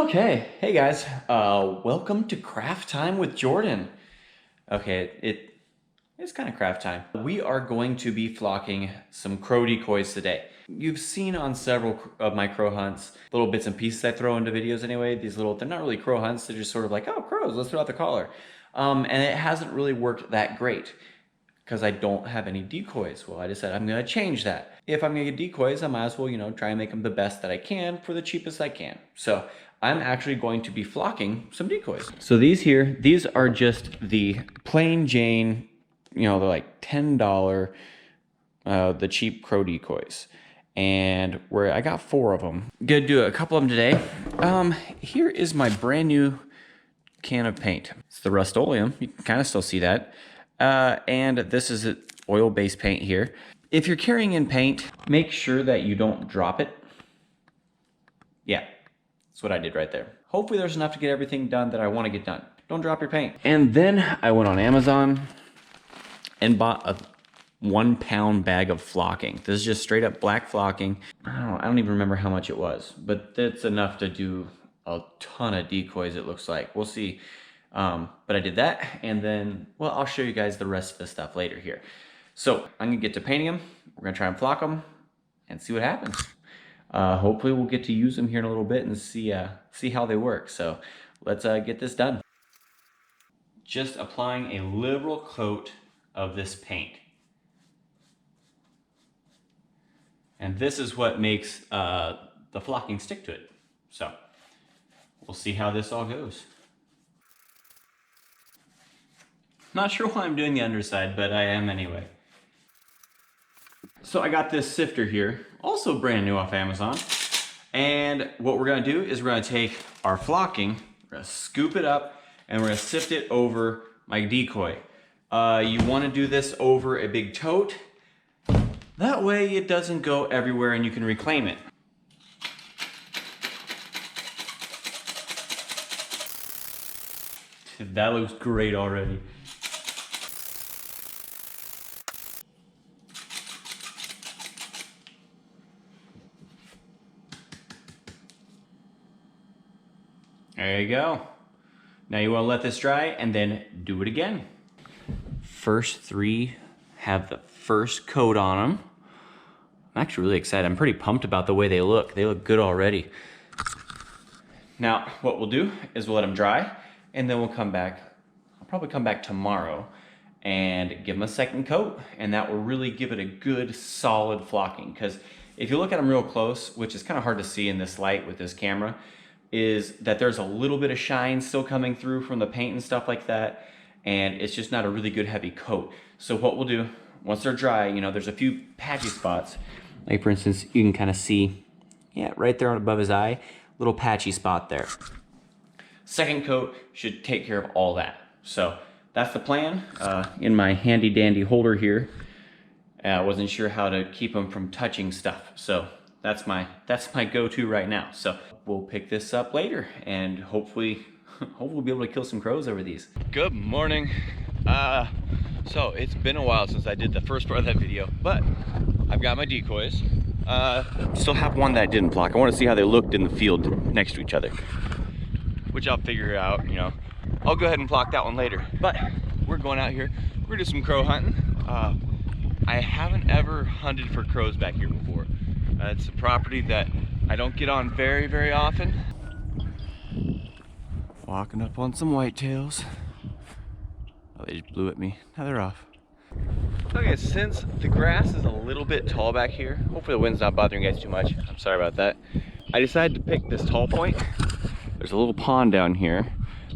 Okay, hey guys, welcome to Craft Time with Jordan. Okay, it's kind of craft time. We are going to be flocking some crow decoys today. You've seen on several of my crow hunts, little bits and pieces I throw into videos anyway, they're not really crow hunts, they're just sort of like, oh, crows, let's throw out the collar. And it hasn't really worked that great because I don't have any decoys. Well, I decided I'm gonna change that. If I'm gonna get decoys, I might as well, try and make them the best that I can for the cheapest I can. So I'm actually going to be flocking some decoys. So these are just the plain Jane, they're like $10, the cheap crow decoys. And I got 4 of them. Gonna do a couple of them today. Here is my brand new can of paint. It's the Rust-Oleum, you can kind of still see that. And this is an oil-based paint here. If you're carrying in paint, make sure that you don't drop it. Yeah, that's what I did right there. Hopefully there's enough to get everything done that I want to get done. Don't drop your paint. And then I went on Amazon and bought a 1-pound bag of flocking. This is just straight up black flocking. I don't even remember how much it was, but that's enough to do a ton of decoys, it looks like. We'll see. But I did that, and then, well, I'll show you guys the rest of the stuff later here. So I'm gonna get to painting them. We're gonna try and flock them and see what happens. Hopefully we'll get to use them here in a little bit and see how they work. So let's get this done. Just applying a liberal coat of this paint. And this is what makes the flocking stick to it. So we'll see how this all goes. Not sure why I'm doing the underside, but I am anyway. So I got this sifter here, also brand new off Amazon. And what we're gonna do is we're gonna take our flocking, we're gonna scoop it up, and we're gonna sift it over my decoy. You wanna do this over a big tote. That way it doesn't go everywhere and you can reclaim it. That looks great already. There you go. Now you want to let this dry and then do it again. First 3 have the first coat on them. I'm actually really excited. I'm pretty pumped about the way they look. They look good already. Now what we'll do is we'll let them dry and then we'll come back. I'll probably come back tomorrow and give them a second coat, and that will really give it a good solid flocking. Because if you look at them real close, which is kind of hard to see in this light with this camera, is that there's a little bit of shine still coming through from the paint and stuff like that, and it's just not a really good heavy coat. So what we'll do, once they're dry, there's a few patchy spots. Like for instance, you can kind of see, yeah, right there above his eye, little patchy spot there. Second coat should take care of all that. So that's the plan. In my handy dandy holder here, I wasn't sure how to keep them from touching stuff. So that's my go-to right now. So we'll pick this up later and hopefully we'll be able to kill some crows over these. Good morning. So it's been a while since I did the first part of that video, but I've got my decoys. Still have one that I didn't flock. I want to see how they looked in the field next to each other, which I'll figure out, I'll go ahead and flock that one later. But we're going out here, we're gonna do some crow hunting. I haven't ever hunted for crows back here before. It's a property that I don't get on very, very often. Walking up on some whitetails. Oh, they just blew at me. Now they're off. Okay, since the grass is a little bit tall back here, hopefully the wind's not bothering you guys too much. I'm sorry about that. I decided to pick this tall point. There's a little pond down here.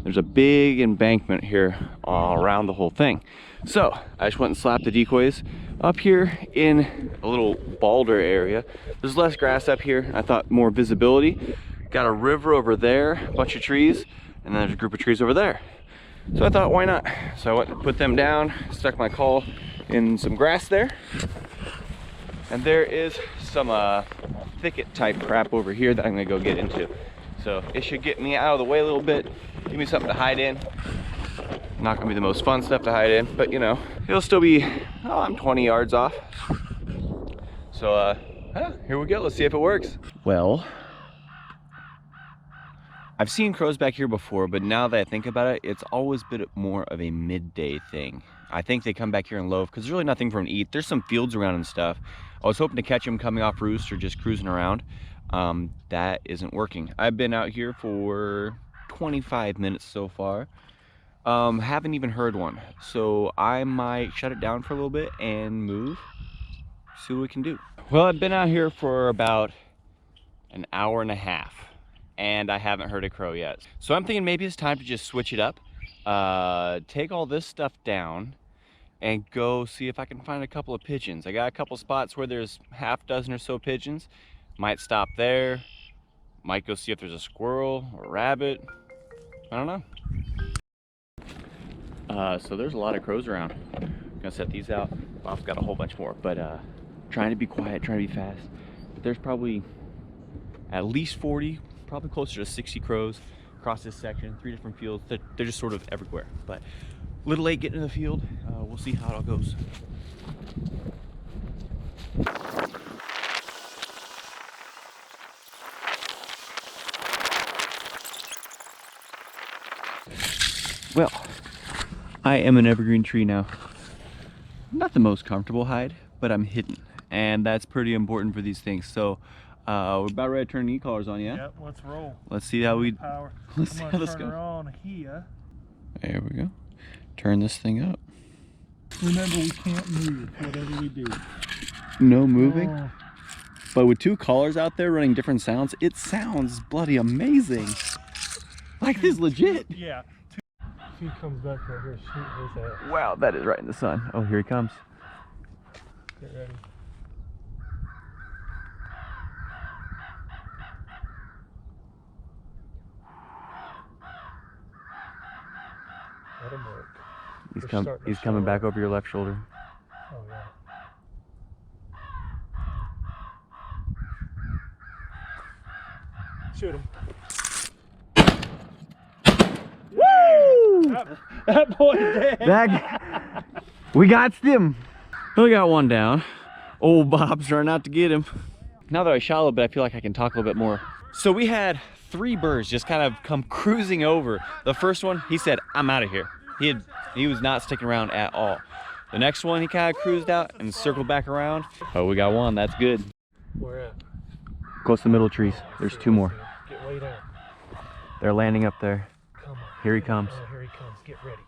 There's a big embankment here all around the whole thing. So I just went and slapped the decoys up here in a little boulder area. There's less grass up here. I thought more visibility. Got a river over there, a bunch of trees, and then there's a group of trees over there. So I thought, why not? So I went and put them down, stuck my call in some grass there. And there is some thicket type crap over here that I'm gonna go get into. So it should get me out of the way a little bit, give me something to hide in. Not gonna be the most fun stuff to hide in, but it'll still be, I'm 20 yards off. So here we go, let's see if it works. Well, I've seen crows back here before, but now that I think about it, it's always been more of a midday thing. I think they come back here and loaf because there's really nothing for them to eat. There's some fields around and stuff. I was hoping to catch them coming off roost or just cruising around. That isn't working. I've been out here for 25 minutes so far. Haven't even heard one. So I might shut it down for a little bit and move, see what we can do. Well, I've been out here for about an hour and a half and I haven't heard a crow yet. So I'm thinking maybe it's time to just switch it up, take all this stuff down and go see if I can find a couple of pigeons. I got a couple spots where there's half dozen or so pigeons. Might stop there, might go see if there's a squirrel or a rabbit. I don't know. So there's a lot of crows around. I'm gonna set these out. Bob's got a whole bunch more, but trying to be quiet, trying to be fast. But there's probably at least 40, probably closer to 60 crows across this section, 3 different fields. They're just sort of everywhere. But a little late getting in the field. We'll see how it all goes. Well, I am an evergreen tree now. Not the most comfortable hide, but I'm hidden. And that's pretty important for these things. So we're about ready to turn the e-collars on, yeah? Yep, let's roll. Let's see how we power. Let's see how this goes. On here. There we go. Turn this thing up. Remember, we can't move whatever we do. No moving? Oh. But with 2 collars out there running different sounds, it sounds bloody amazing. Like this legit. Yeah. If he comes back right here, shoot his ass. Wow, that is right in the sun. Oh, here he comes. Get ready. Let him work. He's coming back over your left shoulder. Oh, yeah. Shoot him. Woo! That boy dead. We got him. We got one down. Old Bob's running out to get him. Now that I shot a little bit, I feel like I can talk a little bit more. So we had 3 birds just kind of come cruising over. The first one, he said, "I'm out of here." He was not sticking around at all. The next one, he kind of cruised out and circled back around. Oh, we got one. That's good. Where at? Close to the middle trees. There's 2 more. Get way down. They're landing up there. Come on. Here he comes. Oh, here he comes. Get ready.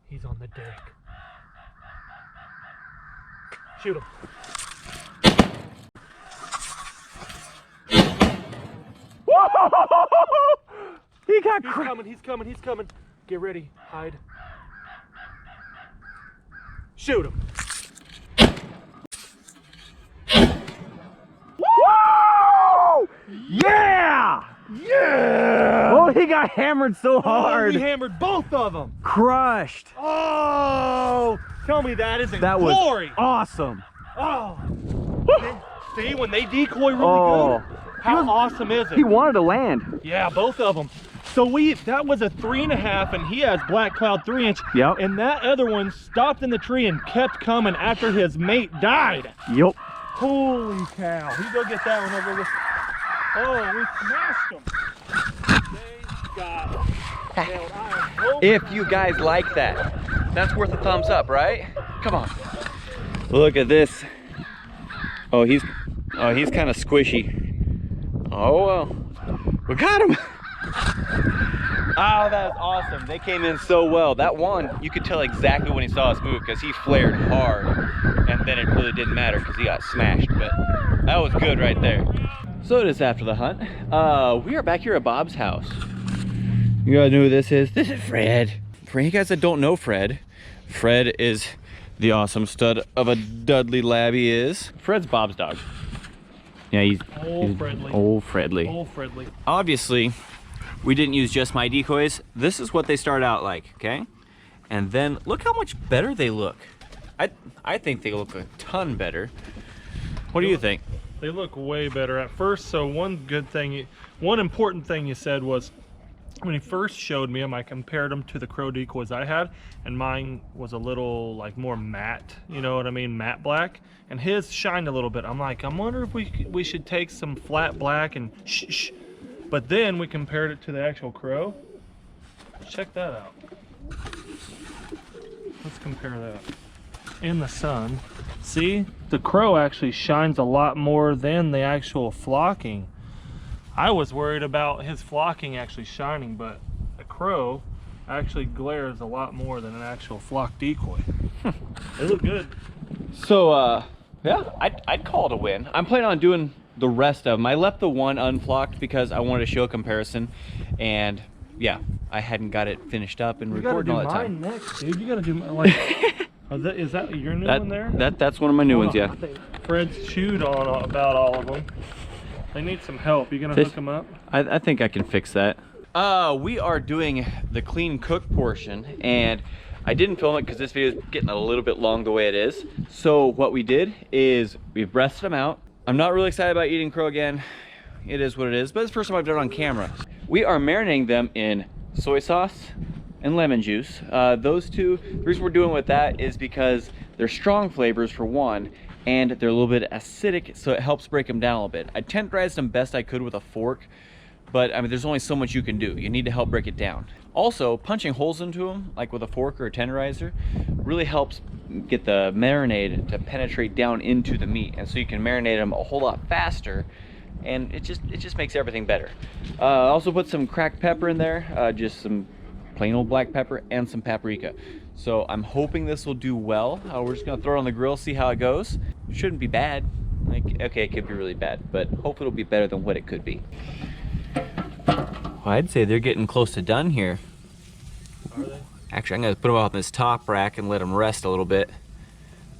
He's on the deck. Shoot him. He got He's coming. He's coming. He's coming. Get ready. Hide. Shoot him. Whoa! Yeah! Yeah! Oh, he got hammered so hard. Oh, we hammered both of them. Crushed. Oh, tell me that isn't That glory. was awesome. Oh. See, when they decoy really good, how awesome is it? He wanted to land. Yeah, both of them. So that was a 3.5, and he has black cloud 3-inch. Yep. And that other one stopped in the tree and kept coming after his mate died. Yep. Holy cow. He go get that one over with. Oh, we smashed him. They got held. If you guys like that, that's worth a thumbs up, right? Come on. Look at this. Oh, he's kind of squishy. Oh well. We got him. Oh, that's awesome. They came in so well. That one, you could tell exactly when he saw us move because he flared hard and then it really didn't matter because he got smashed, but that was good right there. So it is after the hunt. We are back here at Bob's house. You guys know who this is? This is Fred. For you guys that don't know Fred, Fred is the awesome stud of a Dudley lab he is. Fred's Bob's dog. Yeah, he's Old Fredly. Old Fredly. Old Fredly. Obviously, we didn't use just my decoys. This is what they start out like, okay? And then look how much better they look. I think they look a ton better. What do you think? They look way better at first. So one important thing you said was when he first showed me them, I compared them to the crow decoys I had, and mine was a little like more matte, you know what I mean, matte black, and his shined a little bit. I'm like, I wonder if we should take some flat black and But then we compared it to the actual crow. Check that out. Let's compare that. In the sun, see, the crow actually shines a lot more than the actual flocking. I was worried about his flocking actually shining, but a crow actually glares a lot more than an actual flock decoy. They look good. So yeah, I'd call it a win. I'm planning on doing the rest of them. I left the one unflocked because I wanted to show a comparison, and yeah, I hadn't got it finished up and recording all that time. You gotta do mine next, dude. You gotta do like. Is that your new one there? That's one of my new ones, yeah. I think Fred's chewed on about all of them. They need some help. You gonna hook them up? I think I can fix that. We are doing the clean cook portion, and I didn't film it because this video is getting a little bit long the way it is. So what we did is we breasted them out. I'm not really excited about eating crow again. It is what it is, but it's the first time I've done it on camera. We are marinating them in soy sauce and lemon juice. Those two, the reason we're doing with that is because they're strong flavors for one, and they're a little bit acidic, so it helps break them down a little bit. I tenderized them best I could with a fork, but I mean, there's only so much you can do. You need to help break it down. Also, punching holes into them, like with a fork or a tenderizer, really helps get the marinade to penetrate down into the meat, and so you can marinate them a whole lot faster, and it just makes everything better. Also put some cracked pepper in there, just some plain old black pepper and some paprika. So I'm hoping this will do well. We're just gonna throw it on the grill, see how it goes. It shouldn't be bad. Like, okay, it could be really bad, but hopefully it'll be better than what it could be. Well, I'd say they're getting close to done here. Are they? Actually, I'm gonna put them on this top rack and let them rest a little bit.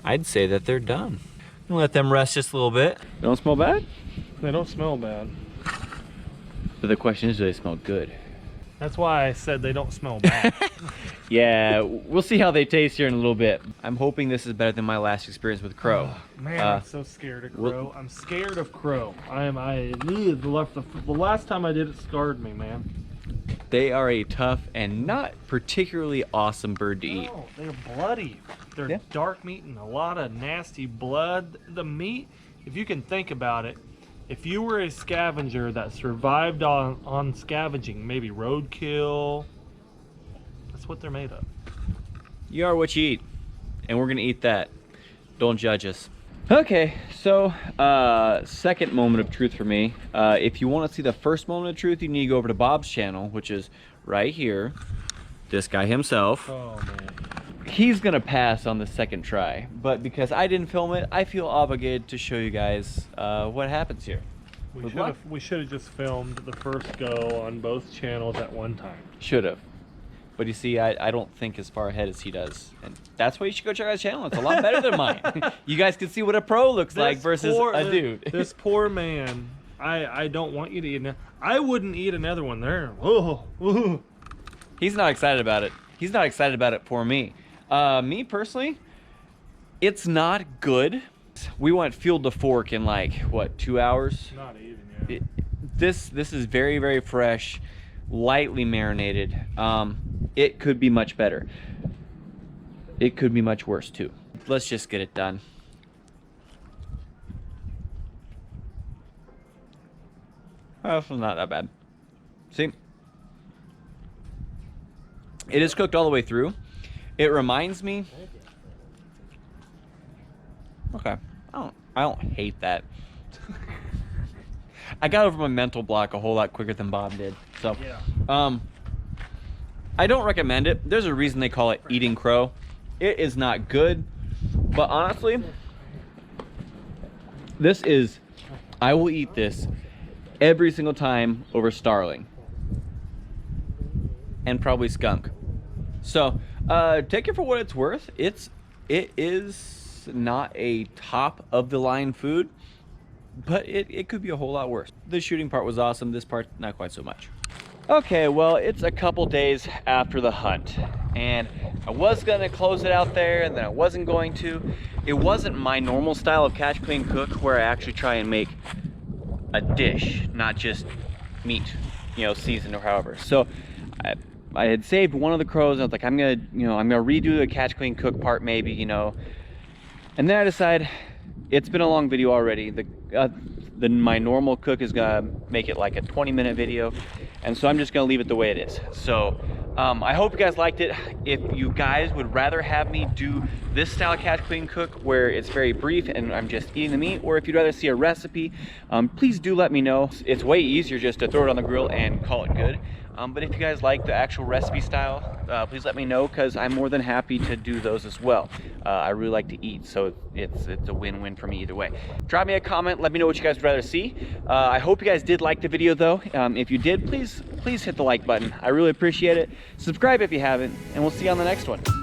I'd say that they're done. I'm gonna let them rest just a little bit. They don't smell bad? They don't smell bad. But the question is, do they smell good? That's why I said they don't smell bad. Yeah, we'll see how they taste here in a little bit. I'm hoping this is better than my last experience with crow. Oh, man, I'm so scared of crow. I'm scared of crow. The last time I did it scarred me, man. They are a tough and not particularly awesome bird to eat. No, they're bloody. They're dark meat and a lot of nasty blood. The meat, if you can think about it, if you were a scavenger that survived on scavenging, maybe roadkill, that's what they're made of. You are what you eat, and we're gonna eat that. Don't judge us. Okay, so second moment of truth for me. If you want to see the first moment of truth, you need to go over to Bob's channel, which is right here. This guy himself. Oh man. He's gonna pass on the second try, but because I didn't film it, I feel obligated to show you guys what happens here. We should have just filmed the first go on both channels at one time. Should have. But you see, I don't think as far ahead as he does. And that's why you should go check out his channel. It's a lot better than mine. You guys can see what a pro looks like versus a dude. This poor man, I don't want you to eat. I wouldn't eat another one there. Oh. He's not excited about it. He's not excited about it for me. Me personally, it's not good. We went field to fork in like, what, 2 hours? Not even, yeah. This is very, very fresh, lightly marinated. It could be much better. It could be much worse too. Let's just get it done. Oh, this one's not that bad. See? It is cooked all the way through. It reminds me. Okay. I don't hate that. I got over my mental block a whole lot quicker than Bob did. So, yeah. I don't recommend it. There's a reason they call it eating crow. It is not good, but honestly, I will eat this every single time over starling and probably skunk. So, take it for what it's worth. It is not a top of the line food, but it could be a whole lot worse. The shooting part was awesome. This part, not quite so much. Okay, well, it's a couple days after the hunt, and I was gonna close it out there, and then I wasn't going to. It wasn't my normal style of catch, clean, cook, where I actually try and make a dish, not just meat, you know, seasoned or however. So I had saved one of the crows, and I was like, I'm gonna redo the catch, clean, cook part maybe, you know. And then I decided, it's been a long video already. my normal cook is gonna make it like a 20-minute video, and so I'm just gonna leave it the way it is. So I hope you guys liked it. If you guys would rather have me do this style of catch, clean, cook where it's very brief and I'm just eating the meat, or if you'd rather see a recipe, please do let me know. It's way easier just to throw it on the grill and call it good. But if you guys like the actual recipe style, please let me know, because I'm more than happy to do those as well. I really like to eat, so it's a win-win for me either way. Drop me a comment, let me know what you guys would rather see. I hope you guys did like the video though. If you did, please hit the like button. I really appreciate it. Subscribe if you haven't, and we'll see you on the next one.